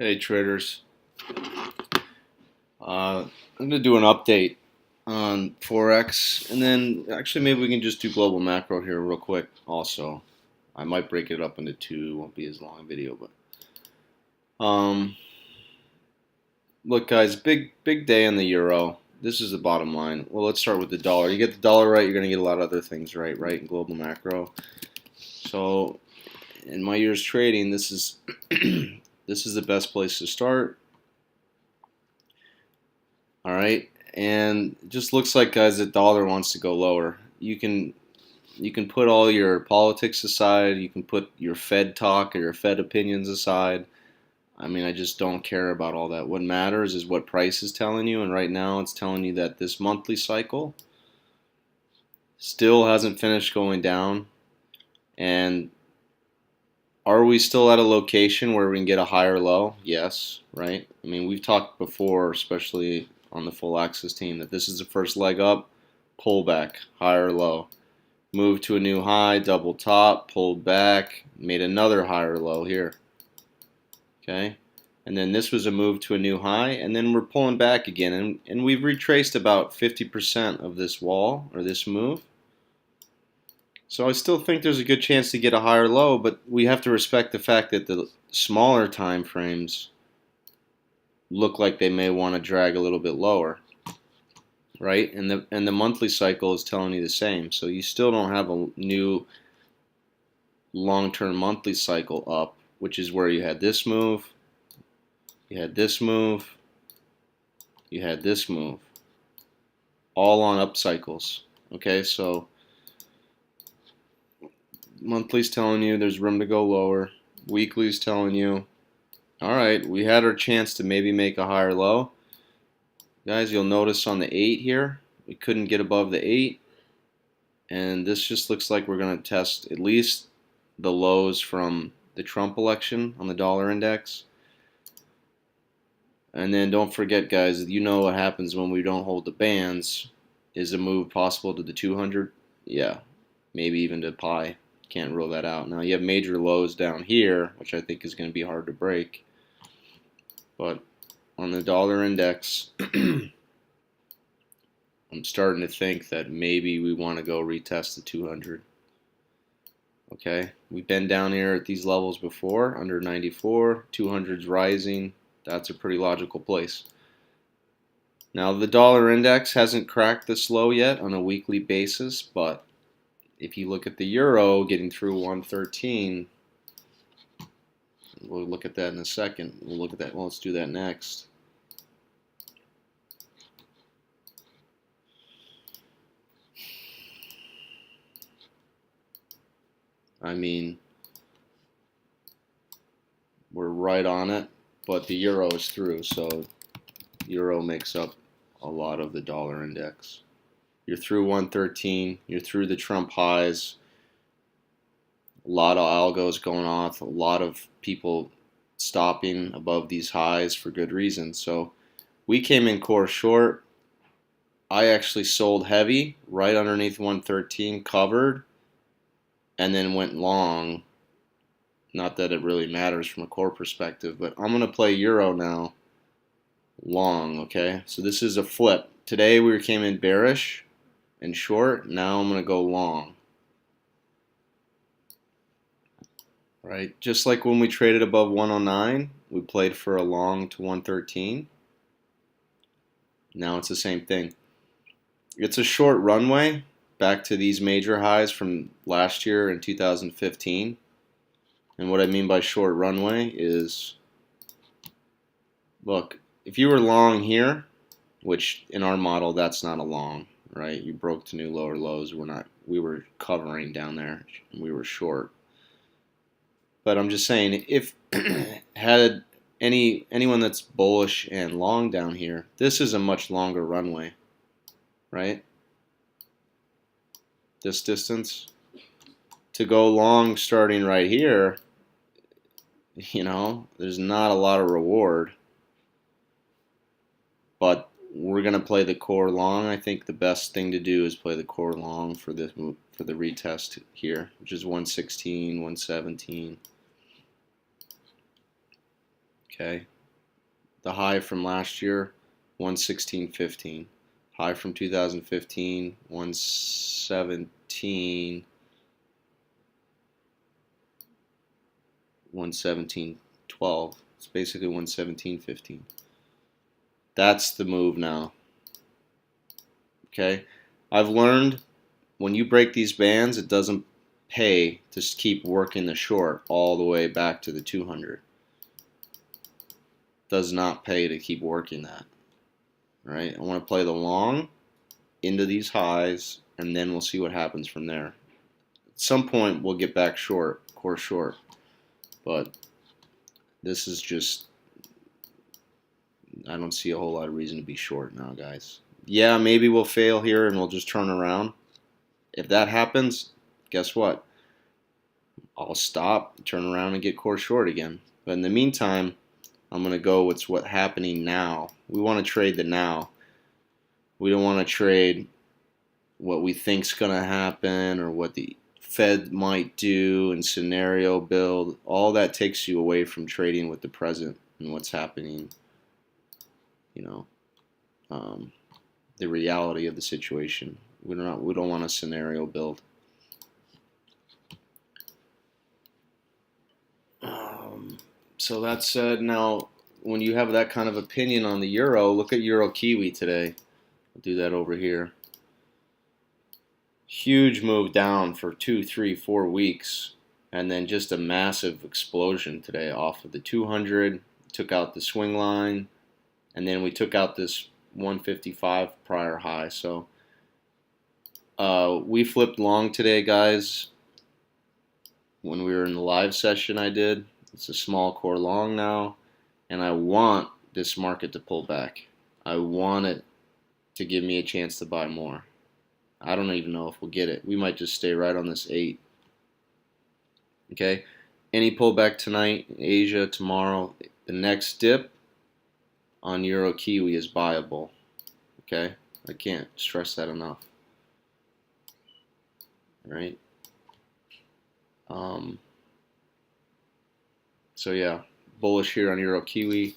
Hey traders, I'm going to do an update on Forex, and then actually maybe we can just do global macro here real quick also. I might break it up into two, won't be as long a video, but look guys, big day on the euro. This is the bottom line. Well, let's start with the dollar. You get the dollar right, you're going to get a lot of other things right in global macro. So in my years trading, this is this is the best place to start. All right, and it just looks like, guys, the dollar wants to go lower. You can put all your politics aside. You can put your Fed talk or your Fed opinions aside. I mean, I just don't care about all that. What matters is what price is telling you, and right now it's telling you that this monthly cycle still hasn't finished going down. And are we still at a location where we can get a higher low? Yes, right? I mean, we've talked before, especially on the full axis team, that this is the first leg up, pullback, higher low. Move to a new high, double top, pulled back, made another higher low here. Okay? And then this was a move to a new high, and then we're pulling back again. And we've retraced about 50% of this wall, or this move. So I still think there's a good chance to get a higher low, but we have to respect the fact that the smaller time frames look like they may want to drag a little bit lower, right? And the monthly cycle is telling you the same. So you still don't have a new long-term monthly cycle up, which is where you had this move, you had this move, you had this move, all on up cycles. Okay, so monthly's telling you there's room to go lower. Weekly's telling you, all right, we had our chance to maybe make a higher low. Guys, you'll notice on the 8 here, we couldn't get above the 8. And this just looks like we're going to test at least the lows from the Trump election on the dollar index. And then don't forget, guys, you know what happens when we don't hold the bands. Is a move possible to the 200? Yeah, maybe even to pi. Can't rule that out. Now you have major lows down here, which I think is going to be hard to break. But on the dollar index, I'm starting to think that maybe we want to go retest the 200. Okay, we've been down here at these levels before, under 94, 200's rising. That's a pretty logical place. Now the dollar index hasn't cracked this low yet on a weekly basis, but if you look at the euro getting through 113, we'll look at that in a second. We'll look at that. Well, let's do that next. I mean, we're right on it, but the euro is through, so euro makes up a lot of the dollar index. You're through 113, you're through the Trump highs, a lot of algos going off, a lot of people stopping above these highs for good reason. So we came in core short. I actually sold heavy right underneath 113, covered, and then went long. Not that it really matters from a core perspective, but I'm going to play euro now long, okay? So this is a flip. Today we came in bearish and short. Now I'm going to go long. Right? Just like when we traded above 109, we played for a long to 113. Now it's the same thing. It's a short runway back to these major highs from last year in 2015. And what I mean by short runway is, look, if you were long here, which in our model that's not a long, right? You broke to new lower lows. We were covering down there and we were short. But I'm just saying, if had anyone that's bullish and long down here, this is a much longer runway, right? This distance. To go long starting right here, you know, there's not a lot of reward. But we're going to play the core long. I think the best thing to do is play the core long for the retest here, which is 116, 117. Okay, the high from last year, 116.15. High from 2015, 117, 117.12. It's basically 117.15. That's the move now. Okay, I've learned when you break these bands, it doesn't pay to keep working the short all the way back to the 200. Does not pay to keep working that. All right, I want to play the long into these highs, and then we'll see what happens from there. At some point, we'll get back short, core short, but this is just, I don't see a whole lot of reason to be short now, guys. Yeah, maybe we'll fail here and we'll just turn around. If that happens, guess what? I'll stop, turn around, and get core short again. But in the meantime, I'm going to go with what's happening now. We want to trade the now. We don't want to trade what we think's going to happen or what the Fed might do and scenario build. All that takes you away from trading with the present and what's happening, you know, the reality of the situation. We don't want a scenario build. So that said, now when you have that kind of opinion on the euro, look at Euro Kiwi today. I'll do that over here. Huge move down for 2, 3, 4 weeks, and then just a massive explosion today off of the 200. Took out the swing line, and then we took out this 155 prior high. So we flipped long today, guys. When we were in the live session I did. It's a small core long now, and I want this market to pull back. I want it to give me a chance to buy more. I don't even know if we'll get it. We might just stay right on this 8. Okay? Any pullback tonight, Asia, tomorrow, the next dip on Euro Kiwi is buyable. Okay? I can't stress that enough. All right? So yeah, bullish here on Euro Kiwi.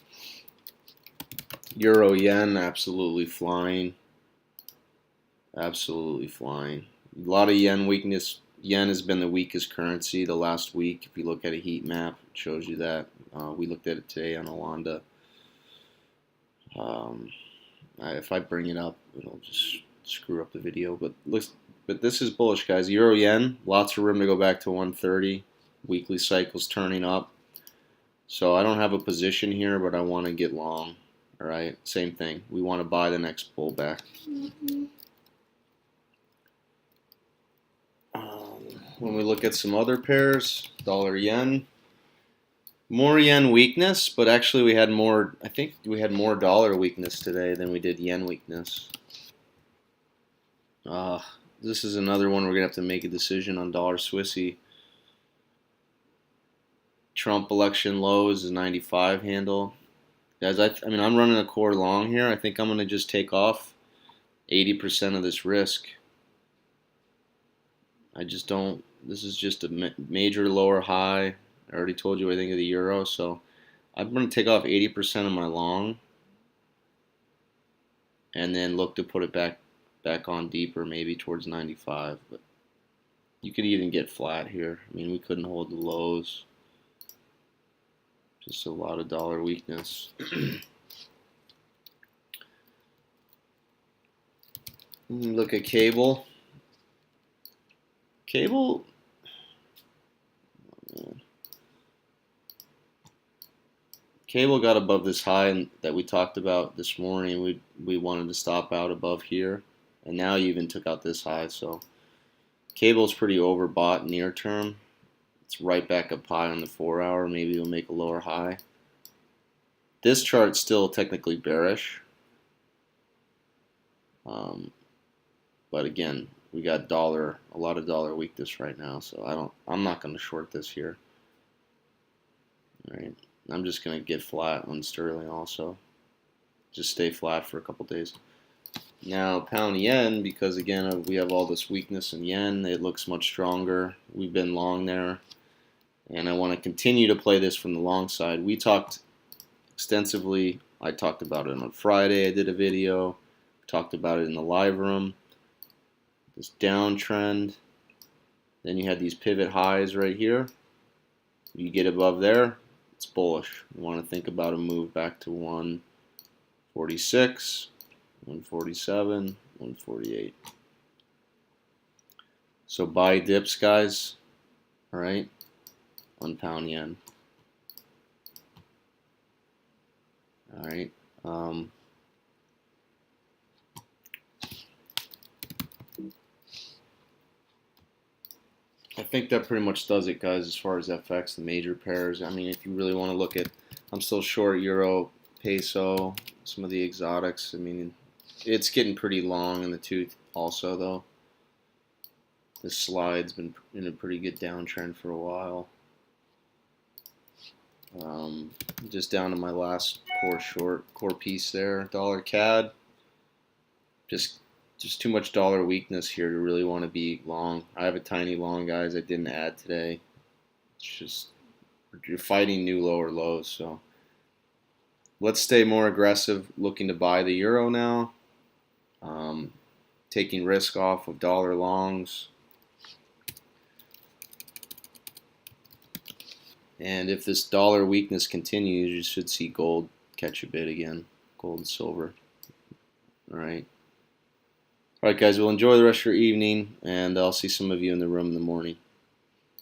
Euro Yen absolutely flying. Absolutely flying. A lot of yen weakness. Yen has been the weakest currency the last week. If you look at a heat map, it shows you that. We looked at it today on Alanda. If I bring it up, it'll just screw up the video. But this is bullish, guys. Euro Yen, lots of room to go back to 130. Weekly cycles turning up. So I don't have a position here, but I want to get long. All right, same thing. We want to buy the next pullback. When we look at some other pairs, dollar yen, more yen weakness, but actually we had more. I think we had more dollar weakness today than we did yen weakness. This is another one we're gonna have to make a decision on dollar Swissy. Trump election lows is 95 handle. Guys, I mean, I'm running a core long here. I think I'm going to just take off 80% of this risk. I just don't. This is just a major lower high. I already told you what I think of the euro, so I'm going to take off 80% of my long and then look to put it back on deeper, maybe towards 95. But you could even get flat here. I mean, we couldn't hold the lows. Just a lot of dollar weakness. Look at cable. Cable. Oh, man. Cable got above this high that we talked about this morning. We wanted to stop out above here, and now you even took out this high. So cable's pretty overbought near term. It's right back up high on the 4-hour. Maybe we'll make a lower high. This chart's still technically bearish. But again, we got a lot of dollar weakness right now. So I'm not going to short this here. All right. I'm just going to get flat on sterling also. Just stay flat for a couple days. Now pound yen, because again we have all this weakness in yen, it looks much stronger. We've been long there. And I want to continue to play this from the long side. We talked extensively. I talked about it on Friday. I did a video. Talked about it in the live room. This downtrend. Then you had these pivot highs right here. You get above there, it's bullish. You want to think about a move back to 146, 147, 148. So buy dips, guys. All right, on pound yen. All right. I think that pretty much does it, guys, as far as FX, the major pairs. I mean, if you really want to look at, I'm still short Euro, Peso, some of the exotics. I mean, it's getting pretty long in the tooth also, though. This slide's been in a pretty good downtrend for a while. Just down to my last core piece there, dollar CAD. Just too much dollar weakness here to really want to be long. I have a tiny long, guys. I didn't add today. It's just you're fighting new lower lows. So let's stay more aggressive, looking to buy the euro now. Taking risk off of dollar longs. And if this dollar weakness continues, you should see gold catch a bid again. Gold and silver. All right. All right, guys. Well, enjoy the rest of your evening, and I'll see some of you in the room in the morning.